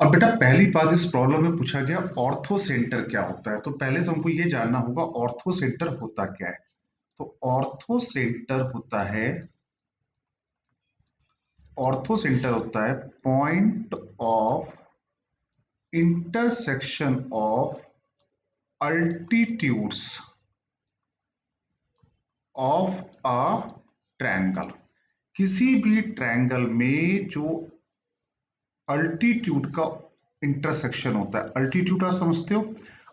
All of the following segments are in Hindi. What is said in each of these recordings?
अब बेटा पहली बात इस प्रॉब्लम में पूछा गया ऑर्थो सेंटर क्या होता है। तो पहले तो हमको ये जानना होगा ऑर्थो सेंटर होता क्या है। तो ऑर्थो सेंटर होता है point of intersection of altitudes of a triangle. किसी भी ट्रायंगल में जो अल्टीट्यूड का इंटरसेक्शन होता है। अल्टीट्यूड आप समझते हो,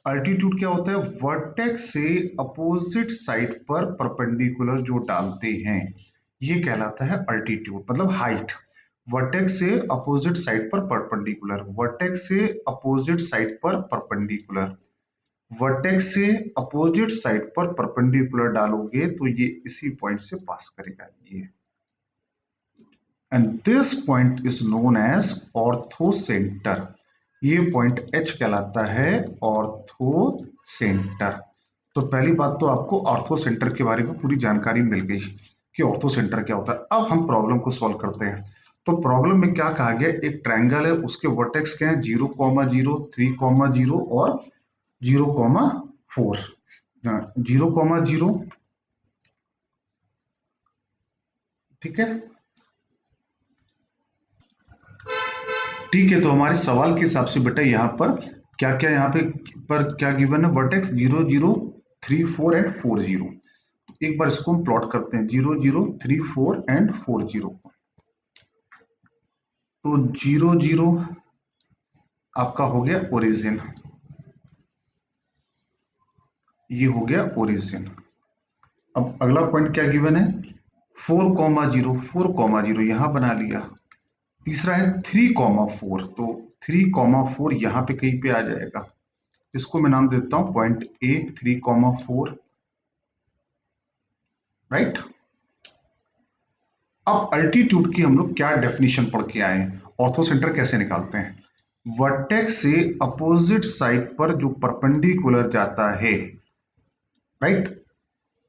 अल्टीट्यूड क्या होता है? वर्टेक्स से अपोजिट साइड पर परपेंडिकुलर जो डालते हैं ये कहलाता है अल्टीट्यूड, मतलब हाइट। वर्टेक्स से अपोजिट साइड पर परपेंडिकुलर, वर्टेक्स से अपोजिट साइड पर परपेंडिकुलर, वर्टेक्स से अपोजिट साइड पर परपेंडिकुलर डालोगे तो ये इसी पॉइंट से पास करेगा ये, and this point is known as orthocenter। ये पॉइंट H कहलाता है ऑर्थोसेंटर। तो पहली बात तो आपको ऑर्थोसेंटर के बारे में पूरी जानकारी मिल गई कि ऑर्थोसेंटर क्या होता है। अब हम प्रॉब्लम को सॉल्व करते हैं। तो प्रॉब्लम में क्या कहा गया, एक ट्रायंगल है, उसके वर्टेक्स क्या है 0,0, 3,0 और 0,4। 0,0, ठीक है। ठीक है, तो हमारे सवाल के हिसाब से बेटा यहाँ पर क्या क्या यहाँ पे पर क्या गिवन है, वर्टेक्स 0, 0, 3, 4 एंड 4, 0। एक बार इसको हम प्लॉट करते हैं 0, 0, 3, 4 एंड 4, 0। तो 0, 0 आपका हो गया ओरिजिन, ये हो गया ओरिजिन। अब अगला पॉइंट क्या गिवन है 4,0, 4,0 यहां बना लिया। तीसरा है 3,4, तो 3,4 यहां पे कहीं पे आ जाएगा। इसको मैं नाम देता हूं पॉइंट ए 3,4, राइट। अब अल्टीट्यूड की हम लोग क्या डेफिनेशन पढ़ के आए हैं, ऑर्थोसेंटर कैसे निकालते हैं। वर्टेक्स से अपोजिट साइड पर जो परपेंडिकुलर जाता है, राइट,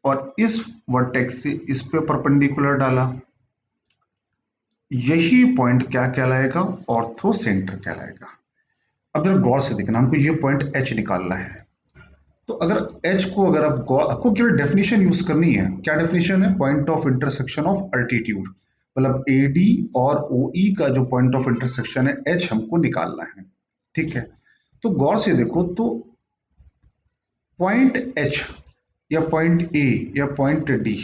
और इस वर्टेक्स से इस पे परपेंडिकुलर डाला, यही पॉइंट क्या कहलाएगा, ऑर्थोसेंटर कहलाएगा। अब जरा गौर से देखना, हमको ये पॉइंट एच निकालना है। तो अगर एच को अगर आप गौर, आपको केवल डेफिनेशन यूज करनी है। क्या डेफिनेशन है, point of intersection of altitude, मतलब एडी और ओई का जो पॉइंट ऑफ इंटरसेक्शन है एच हमको निकालना है, ठीक है। तो गौर से देखो, तो पॉइंट एच या पॉइंट ए या पॉइंट डी,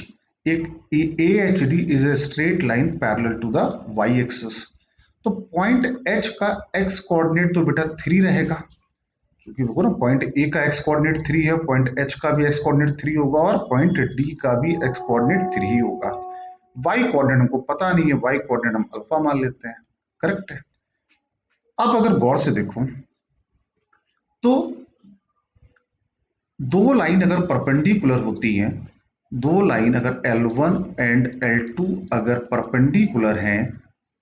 एक A H D is a straight line parallel to the Y axis. तो पॉइंट एच का एक्स कोऑर्डिनेट तो बेटा 3 रहेगा, क्योंकि देखो ना पॉइंट ए का एक्स कोऑर्डिनेट 3 है, पॉइंट एच का भी एक्स कोऑर्डिनेट 3 होगा और पॉइंट डी का भी एक्स कोऑर्डिनेट 3 ही होगा। वाई कोऑर्डिनेट हमको पता नहीं है, वाई कोऑर्डिनेट हम अल्फा मान लेते हैं, करेक्ट है। अब अगर गौर से देखो तो दो लाइन अगर परपेंडिकुलर होती हैं, दो लाइन अगर L1 एंड L2 अगर परपेंडिकुलर हैं,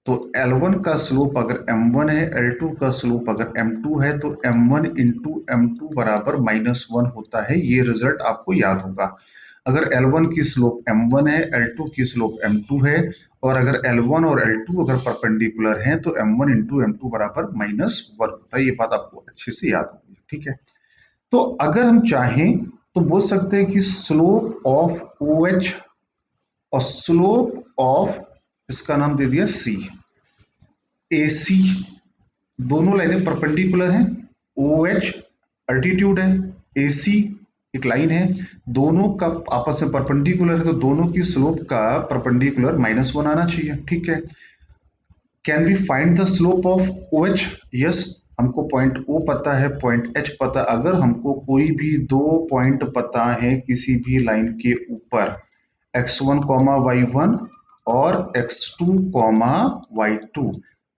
तो L1 का स्लोप अगर M1 है, L2 का स्लोप अगर M2 है, तो M1 इंटू M2 बराबर -1 होता है। ये रिजल्ट आपको याद होगा। अगर L1 की स्लोप M1 है, L2 की स्लोप M2 है, और अगर L1 और L2 अगर परपेंडिकुलर हैं, तो M1 इंटू M2 बराबर -1 होता है। ये बात आपको अच्छे से याद होगी, ठीक है। तो अगर हम चाहें तो बोल सकते हैं कि स्लोप ऑफ ओ एच और स्लोप ऑफ, इसका नाम दे दिया सी, ए सी, दोनों लाइनें परपेंडिकुलर हैं। ओ एच अल्टीट्यूड है, ए सी एक लाइन है, दोनों का आपस में परपेंडिकुलर है, तो दोनों की स्लोप का परपेंडिकुलर -1 आना चाहिए, ठीक है। Can we find the slope of O H? Yes, हमको पॉइंट ओ पता है, पॉइंट एच पता। अगर हमको कोई भी दो पॉइंट पता है किसी भी लाइन के ऊपर, x1 y1 और x2 y2,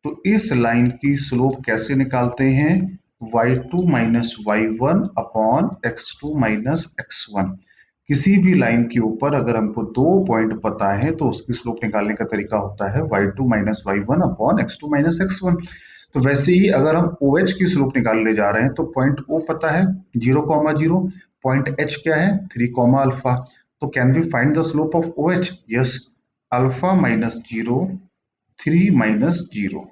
तो इस लाइन की स्लोप कैसे निकालते हैं, y2 minus y1 upon x2 minus x1। किसी भी लाइन के ऊपर अगर हमको दो पॉइंट पता है तो उसकी स्लोप निकालने का तरीका होता है y2 minus y1 upon x2 minus x1। तो वैसे ही अगर हम OH की स्लोप निकालने जा रहे हैं, तो पॉइंट O पता है 0,0, पॉइंट H क्या है 3, अल्फा। तो can we find the slope of OH? Yes, alpha minus 0, 3 minus 0।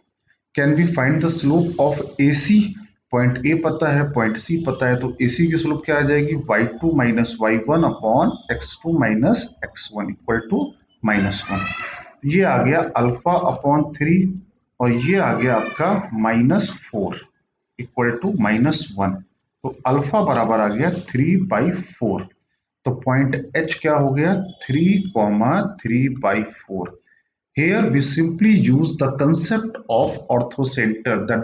Can we find the slope of A C. Point A पता है, पॉइंट सी पता है, तो ए सी की स्लोप क्या आ जाएगी, y2 minus Y one upon x2 minus x1 equal to -1। ये आ गया अल्फा अपॉन 3 और ये आ गया आपका -4 इक्वल टू -1। तो अल्फा बराबर आ गया 3/4। तो पॉइंट एच क्या हो गया, 3,3/4। Here we simply use the concept of orthocentre. That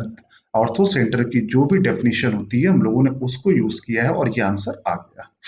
orthocentre की जो भी डेफिनेशन होती है हम लोगों ने उसको यूज किया है और ये आंसर आ गया।